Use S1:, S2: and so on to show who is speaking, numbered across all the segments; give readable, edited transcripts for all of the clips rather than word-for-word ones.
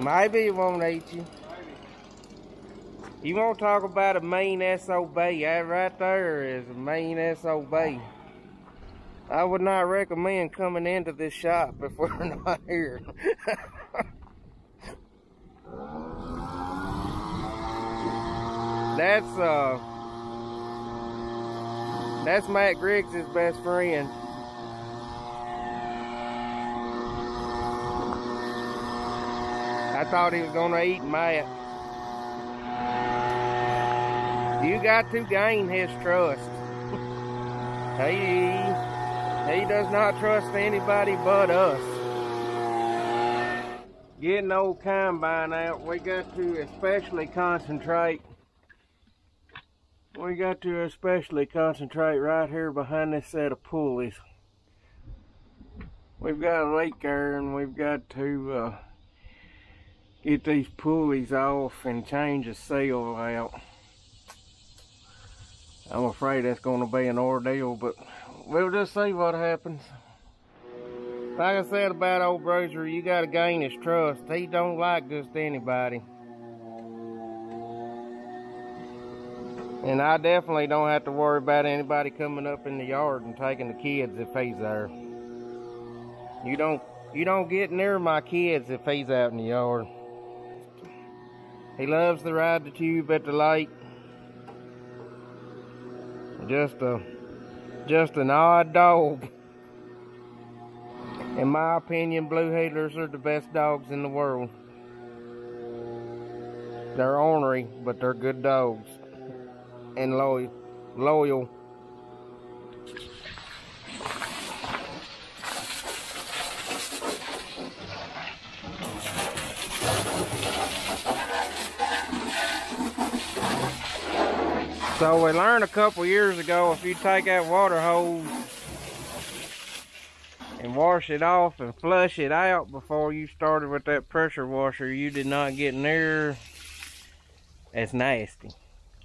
S1: Maybe it won't eat you. You want to talk about a mean SOB? That right there is a mean SOB. I would not recommend coming into this shop if we're not here. That's Matt Griggs' best friend. I thought he was gonna eat Matt. You got to gain his trust. He does not trust anybody but us. Getting old combine out, we got to especially concentrate. We got to especially concentrate right here behind this set of pulleys. We've got a leak there, and we've got to get these pulleys off and change the seal out. I'm afraid that's going to be an ordeal, but we'll just see what happens. Like I said about old Bruiser, you got to gain his trust. He don't like just anybody. And I definitely don't have to worry about anybody coming up in the yard and taking the kids if he's there. You don't get near my kids if he's out in the yard. He loves to ride the tube at the lake. Just an odd dog. In my opinion, blue heelers are the best dogs in the world. They're ornery, but they're good dogs. And loyal. So we learned a couple years ago, if you take that water hose and wash it off and flush it out before you started with that pressure washer, you did not get near as nasty.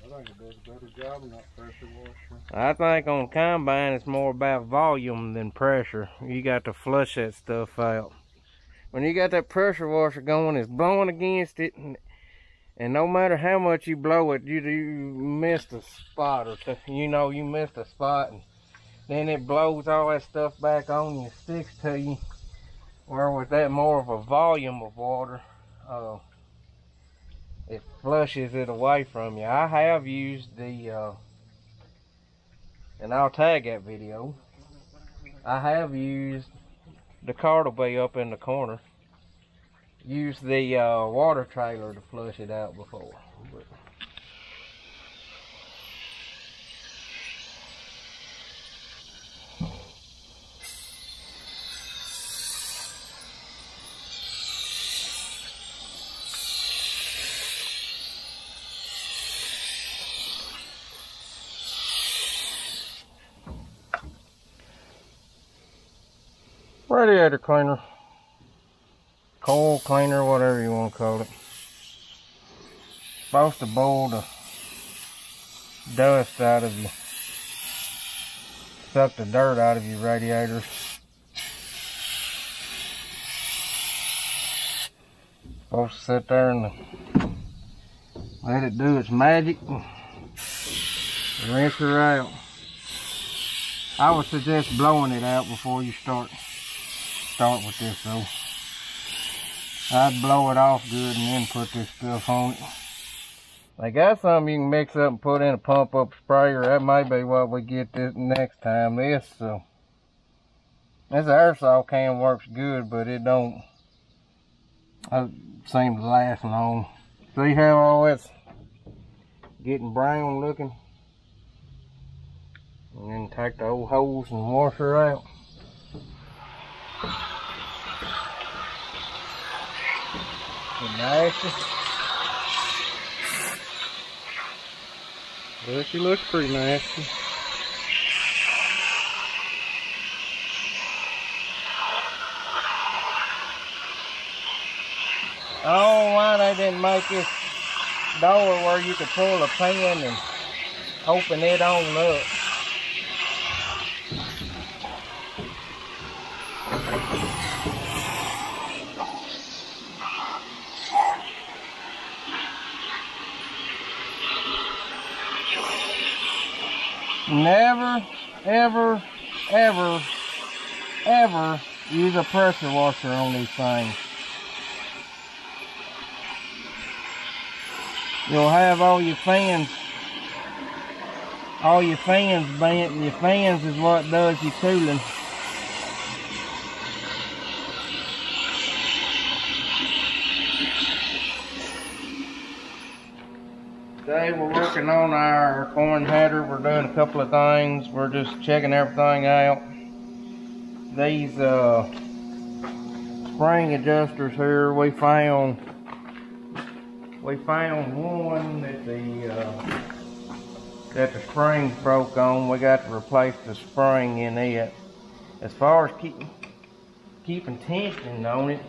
S2: I think it does a better job than that pressure washer.
S1: I think on combine it's more about volume than pressure. You got to flush that stuff out. When you got that pressure washer going, it's blowing against it, and no matter how much you blow it, you missed a spot or two. You know you missed a spot, and then it blows all that stuff back on you, sticks to you. Where with that more of a volume of water, it flushes it away from you. I have used the, and I'll tag that video, I have used the cart will be up in the corner. Used the water trailer to flush it out before. But radiator cleaner, coil cleaner, whatever you want to call it. Supposed to boil the dust out of you, suck the dirt out of your radiators. Supposed to sit there and let it do its magic and rinse her out. I would suggest blowing it out before you start with this though. I'd blow it off good and then put this stuff on it. They got something you can mix up and put in a pump up sprayer. That may be what we get this next time. This aerosol can works good, but it don't seem to last long. See how all that's getting brown looking? And then take the old hose and wash her out. Nasty. Well, she looks pretty nasty. Oh, why they didn't make this door where you could pull a pin and open it on up. Never, ever, ever, ever use a pressure washer on these things. You'll have all your fans bent, and your fans is what does your cooling. Today we're working on our corn header. We're doing a couple of things. We're just checking everything out. These spring adjusters here, we found one that the spring broke on. We got to replace the spring in it. As far as keeping tension on it,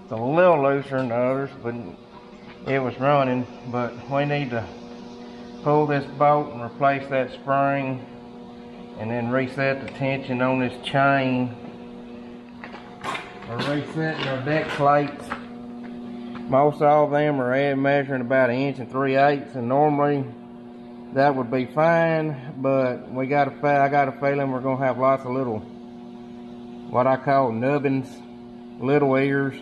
S1: it's a little looser than the others, but it was running. But we need to pull this bolt and replace that spring, and then reset the tension on this chain. We're resetting our deck plates. Most all of them are measuring about 1 3/8, and normally that would be fine, but I got a feeling we're gonna have lots of little, what I call nubbins, little ears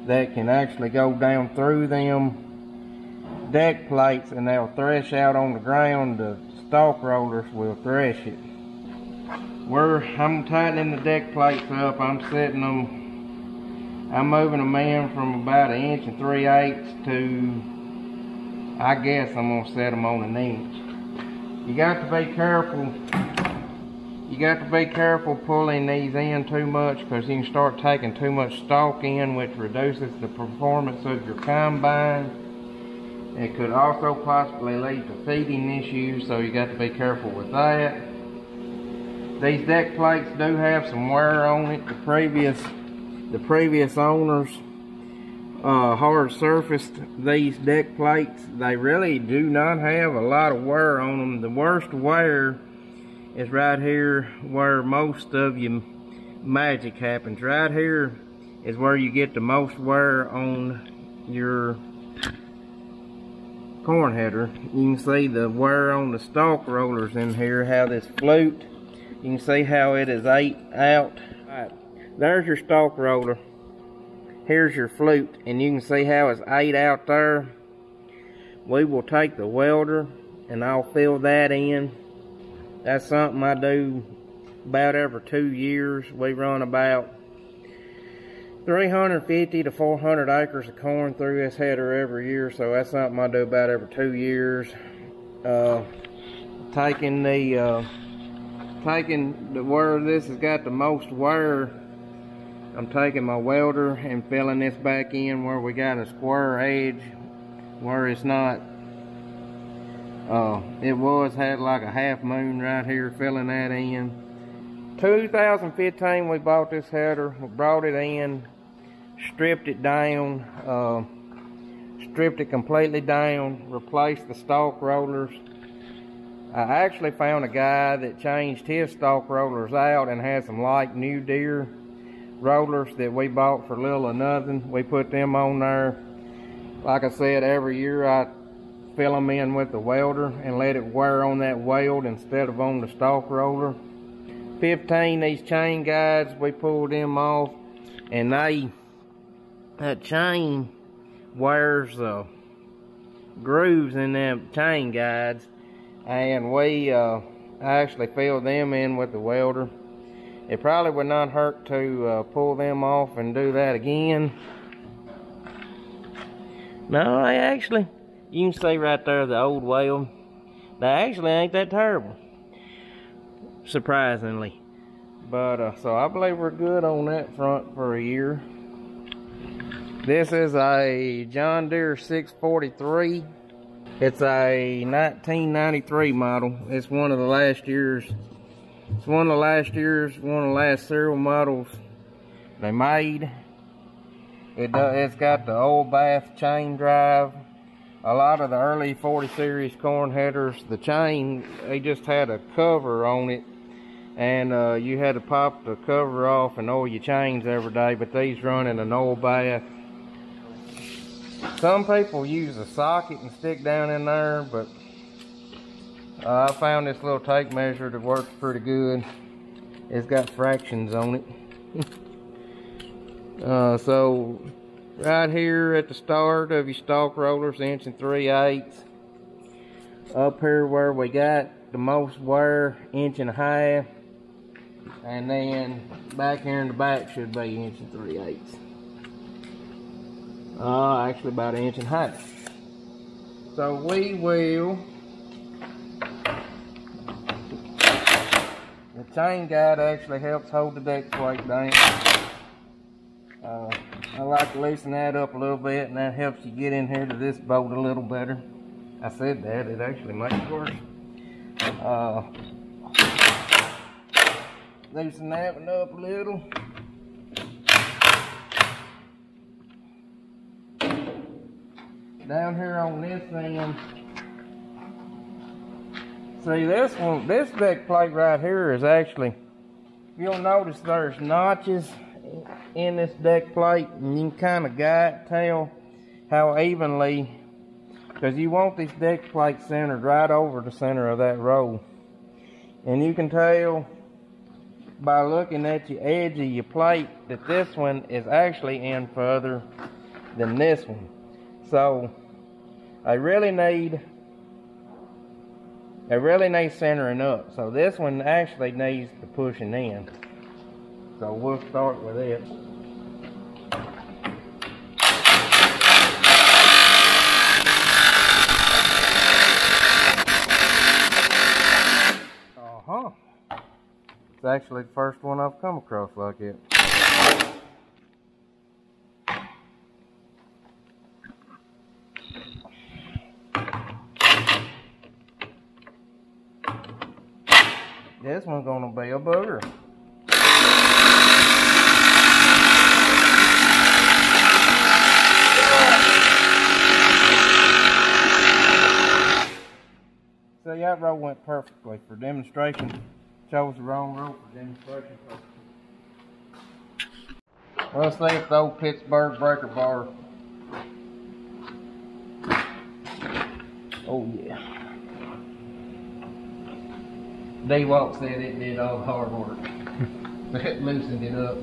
S1: that can actually go down through them deck plates, and they'll thresh out on the ground. The stalk rollers will thresh it. I'm tightening the deck plates up. I'm moving them in from about 1 3/8 to, I guess I'm gonna set them on 1 inch. You got to be careful. You got to be careful pulling these in too much, because you can start taking too much stalk in, which reduces the performance of your combine. It could also possibly lead to feeding issues, so you got to be careful with that. These deck plates do have some wear on it. The previous owners hard surfaced these deck plates. They really do not have a lot of wear on them. The worst wear is right here where most of your magic happens. Right here is where you get the most wear on your corn header. You can see the wear on the stalk rollers in here, how this flute, you can see how it is ate out. Right, there's your stalk roller. Here's your flute, and you can see how it's ate out there. We will take the welder and I'll fill that in. That's something I do about every 2 years. We run about 350 to 400 acres of corn through this header every year, so that's something I do about every 2 years. Taking where this has got the most wear, I'm taking my welder and filling this back in where we got a square edge where it's not. It had like a half moon right here, filling that in. 2015 we bought this header. We brought it in, stripped it down, stripped it completely down, replaced the stalk rollers. I actually found a guy that changed his stalk rollers out and had some light New Deere rollers that we bought for little or nothing. We put them on there. Like I said, every year I fill them in with the welder and let it wear on that weld instead of on the stalk roller. 15, these chain guides, we pulled them off, and that chain wears grooves in them chain guides, and we actually filled them in with the welder. It probably would not hurt to pull them off and do that again. No, you can see right there the old weld. They actually ain't that terrible, surprisingly. But so I believe we're good on that front for a year. This is a John Deere 643. It's a 1993 model. It's one of the last serial models they made. It's got the old bath chain drive. A lot of the early 40 series corn headers, the chain, they just had a cover on it, and you had to pop the cover off and oil your chains every day, but these run in an oil bath. Some people use a socket and stick down in there, but I found this little tape measure that works pretty good. It's got fractions on it. So right here at the start of your stalk rollers, 1 3/8. Up here where we got the most wear, 1.5 inches. And then back here in the back should be 1 3/8. Actually about 1.5 inches. So we will, the chain guide actually helps hold the deck plate down. I like to loosen that up a little bit, and that helps you get in here to this bolt a little better. I said that, it actually makes it worse. Loosen that one up a little. Down here on this end, see this one, this deck plate right here is actually, you'll notice there's notches in this deck plate, and you can kind of tell how evenly, because you want this deck plate centered right over the center of that roll. And you can tell by looking at your edge of your plate that this one is actually in further than this one. So I really need centering up. So this one actually needs the pushing in. So we'll start with it. It's actually the first one I've come across like it. This one's gonna be a booger. See, that roll went perfectly for demonstration. Chose the wrong roll for demonstration. Let's see if the old Pittsburgh breaker bar. Oh yeah. D-Walk said it did all the hard work. It loosened it up.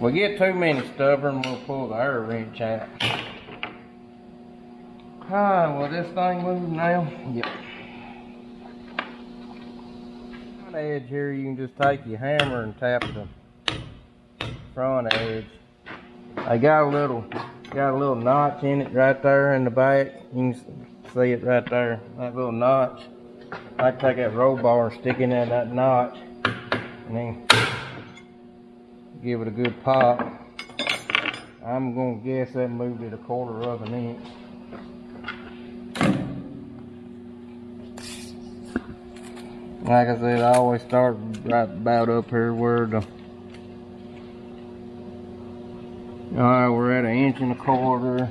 S1: We get too many stubborn, we'll pull the air wrench out. Will this thing move now? Yep. On the edge here, you can just take your hammer and tap the front edge. I got a little notch in it right there in the back. You can see it right there, that little notch. I take that roll bar and stick in that notch, and then give it a good pop. I'm gonna guess that moved it 1/4 of an inch. Like I said, I always start right about up here where the, alright, we're at 1.25 inches.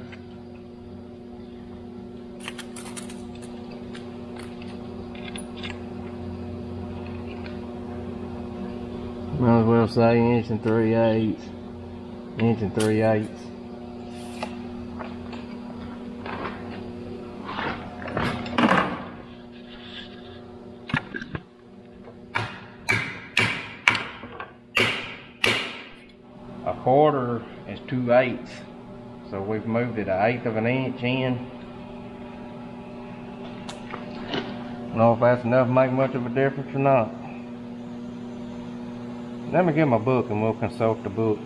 S1: Might as well say 1 3/8. 1 3/8. A 1/4 is 2/8, so we've moved it 1/8 of an inch in. I don't know if that's enough to make much of a difference or not. Let me get my book and we'll consult the book.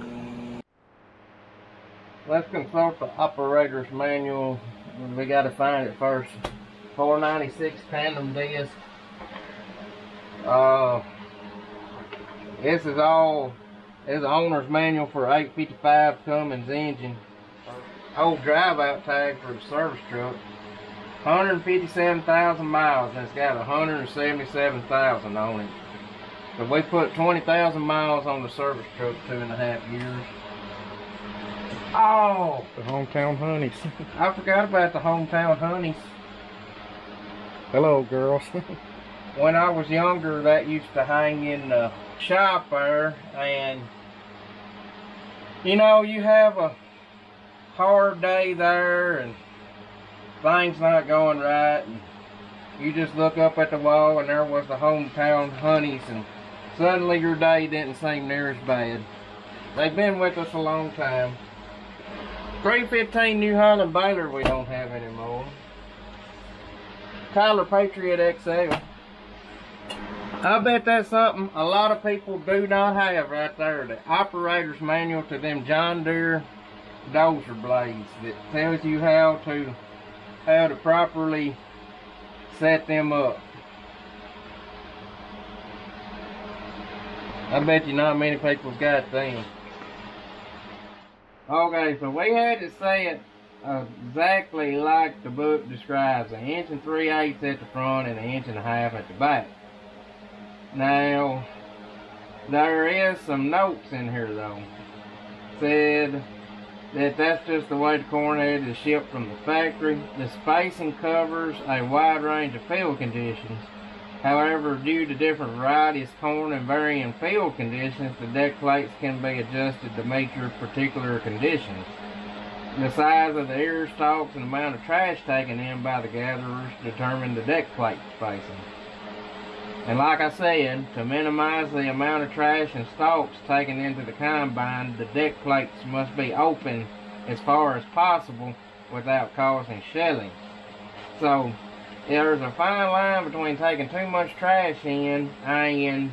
S1: Let's consult the operator's manual. We got to find it first. 496 tandem disc. This is all. It's the owner's manual for 855 Cummins engine. Old drive out tag for the service truck. 157,000 miles, and it's got 177,000 on it. So we put 20,000 miles on the service truck 2.5 years. Oh!
S2: The Hometown Hotties.
S1: I forgot about the Hometown Hotties.
S2: Hello, girls.
S1: When I was younger, that used to hang in the shop there, and you know, you have a hard day there, and things not going right, and you just look up at the wall and there was the Hometown Hotties, and suddenly your day didn't seem near as bad. They've been with us a long time. 315 New Holland Baylor we don't have anymore. Tyler Patriot XL. I bet that's something a lot of people do not have right there. The operator's manual to them John Deere dozer blades that tells you how to properly set them up. I bet you not many people's got them. Okay, so we had to say it exactly like the book describes, 1 3/8 inches at the front and 1.5 inches at the back. Now, there is some notes in here though. Said that that's just the way the corn head is shipped from the factory. The spacing covers a wide range of field conditions. However, due to different varieties of corn and varying field conditions, the deck plates can be adjusted to meet your particular conditions. The size of the ear stalks and amount of trash taken in by the gatherers determine the deck plate spacing. And like I said, to minimize the amount of trash and stalks taken into the combine, the deck plates must be open as far as possible without causing shelling. So, there's a fine line between taking too much trash in and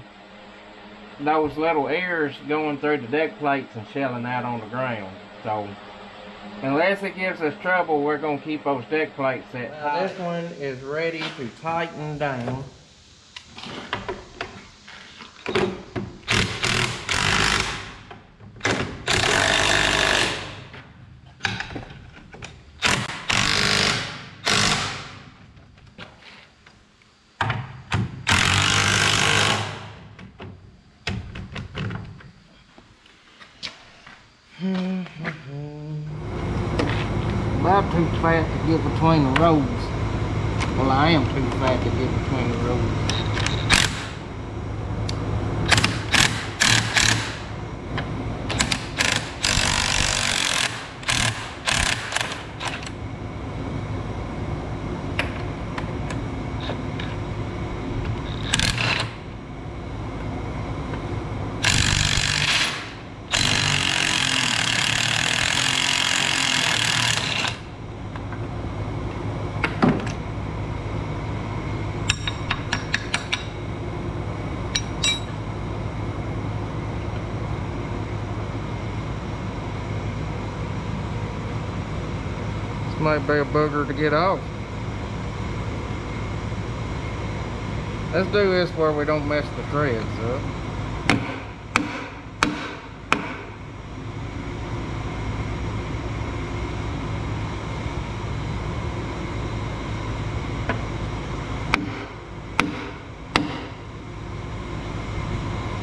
S1: those little ears going through the deck plates and shelling out on the ground. So, unless it gives us trouble, we're going to keep those deck plates set. Now, this one is ready to tighten down. About too fat to get between the rows. Well, I am too fat to get between the rows. Might be a booger to get off. Let's do this where we don't mess the threads up.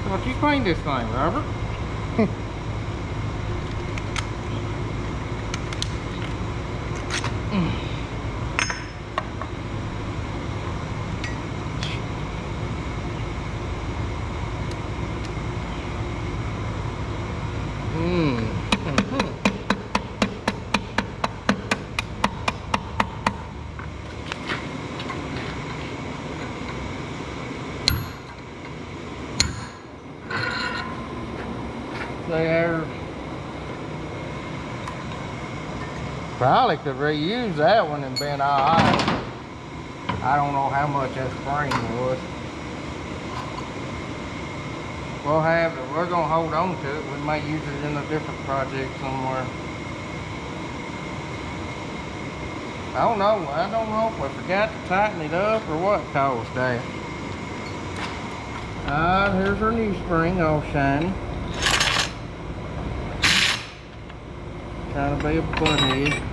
S1: What you clean this thing, Robert? There. Probably could reuse that one and been alright. I don't know how much that spring was. We'll have it. We're gonna hold on to it. We may use it in a different project somewhere. I don't know if we forgot to tighten it up or what caused that. Here's our new spring all shiny. Trying to be a butthead.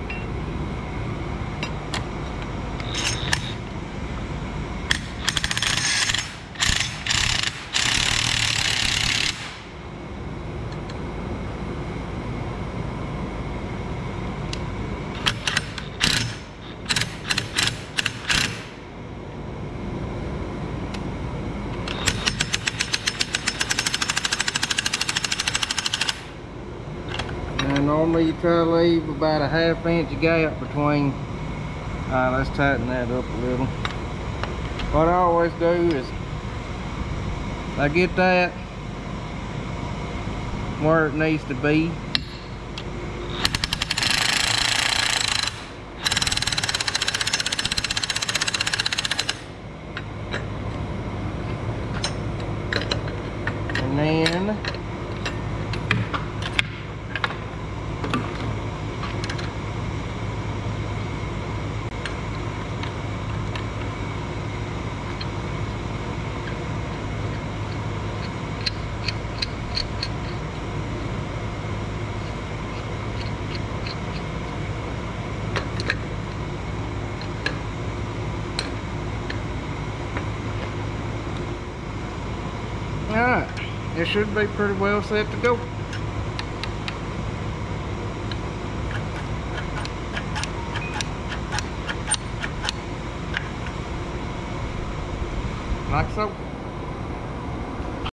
S1: Normally you try to leave about a 1/2 inch gap between Alright, let's tighten that up a little. What I always do is I get that where it needs to be. And then alright, it should be pretty well set to go. Like so.